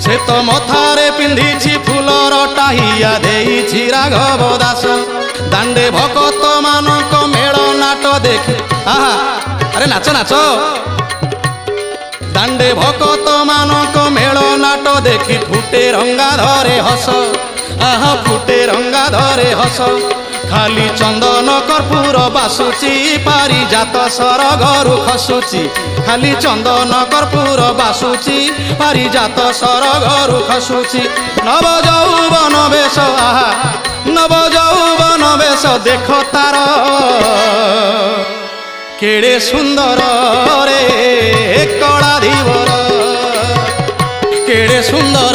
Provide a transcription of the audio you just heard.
সে তো মথারে পিঁধিছি ফুলর টাহিয়া দেইছি রাঘব দাস। দাণ্ডে ভকত মানক মেল নাট দেখি, আহা আরে নাচ নাচ। দাণ্ডে ভকত মানক মেল নাট দেখি ফুটে রঙ্গা ধরে হস, আহা ফুটে রঙ্গা ধরে হস। খালি চন্দন কর্পূর বাসুচি পারিজাত সরগরু খসুচি। খালি চন্দন কর্পূর বাসুচি পারিজাত সরগরু খসুচি। নব যৌবন বেশ, আহা নব যৌবন বেশ দেখ তার কেড়ে সুন্দর রে কড়া ধীবর। কেড়ে সুন্দর